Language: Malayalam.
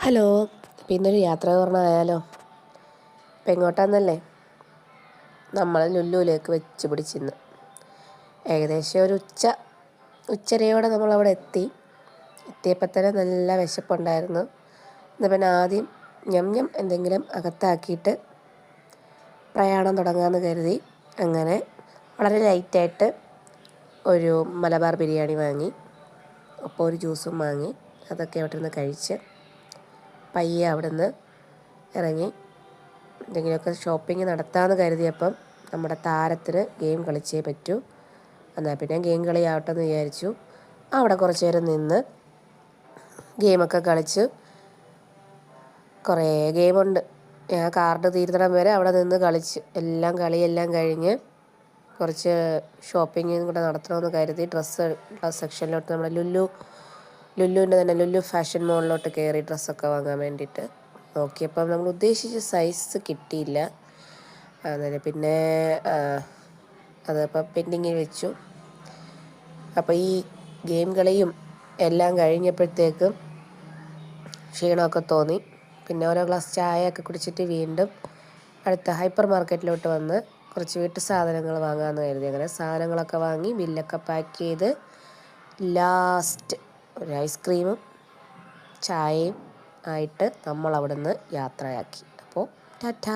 ഹലോ, പിന്നൊരു യാത്ര പറഞ്ഞായാലോ? ഇപ്പം എങ്ങോട്ടാന്നല്ലേ? നമ്മൾ ലുല്ലുവിലേക്ക് വെച്ച് പിടിച്ചിന്ന് ഏകദേശം ഒരു ഉച്ചരയോടെ നമ്മളവിടെ എത്തിയപ്പോൾ തന്നെ നല്ല വിശപ്പുണ്ടായിരുന്നു. എന്നാൽ പിന്നെ ആദ്യം ഞം എന്തെങ്കിലും അകത്താക്കിയിട്ട് പ്രയാണം തുടങ്ങാമെന്ന് കരുതി. അങ്ങനെ വളരെ ലൈറ്റായിട്ട് ഒരു മലബാർ ബിരിയാണി വാങ്ങി, ഒപ്പം ഒരു ജ്യൂസും വാങ്ങി. അതൊക്കെ അവിടെ നിന്ന് കഴിച്ച് പയ്യെ അവിടെ നിന്ന് ഇറങ്ങി എന്തെങ്കിലുമൊക്കെ ഷോപ്പിംഗ് നടത്താമെന്ന് കരുതിയപ്പം നമ്മുടെ താരത്തിന് ഗെയിം കളിച്ചേ പറ്റൂ. എന്നാൽ പിന്നെ ഗെയിം കളിയാവട്ടെ എന്ന് വിചാരിച്ചു. അവിടെ കുറച്ച് നേരം നിന്ന് ഗെയിമൊക്കെ കളിച്ച് കുറേ ഗെയിമുണ്ട്. ഞാൻ കാർഡ് തീരുന്നിടം വരെ അവിടെ നിന്ന് കളിച്ച് കളിയെല്ലാം കഴിഞ്ഞ് കുറച്ച് ഷോപ്പിങ്ങും കൂടെ നടത്തണമെന്ന് കരുതി ഡ്രസ്സ് സെക്ഷനിലോട്ട് നമ്മുടെ ലുല്ലുവിൻ്റെ തന്നെ ലുല്ലു ഫാഷൻ മോളിലോട്ട് കയറി ഡ്രസ്സൊക്കെ വാങ്ങാൻ വേണ്ടിയിട്ട് നോക്കിയപ്പം നമ്മൾ ഉദ്ദേശിച്ച സൈസ് കിട്ടിയില്ല. അന്നേരം പിന്നെ അതപ്പം പെൻഡിങ്ങിൽ വെച്ചു. അപ്പോൾ ഈ ഗെയിം കളിയും എല്ലാം കഴിഞ്ഞപ്പോഴത്തേക്കും ക്ഷീണമൊക്കെ തോന്നി. പിന്നെ ഓരോ ഗ്ലാസ് ചായയൊക്കെ കുടിച്ചിട്ട് വീണ്ടും അടുത്ത ഹൈപ്പർ മാർക്കറ്റിലോട്ട് വന്ന് കുറച്ച് വീട്ടു സാധനങ്ങൾ വാങ്ങാമെന്ന് കരുതി. അങ്ങനെ സാധനങ്ങളൊക്കെ വാങ്ങി ബില്ലൊക്കെ പാക്ക് ചെയ്ത് ലാസ്റ്റ് ഒരു ഐസ്ക്രീമും ചായയും ആയിട്ട് നമ്മൾ അവിടെ നിന്ന് യാത്രയാക്കി. അപ്പോൾ ടാറ്റാ.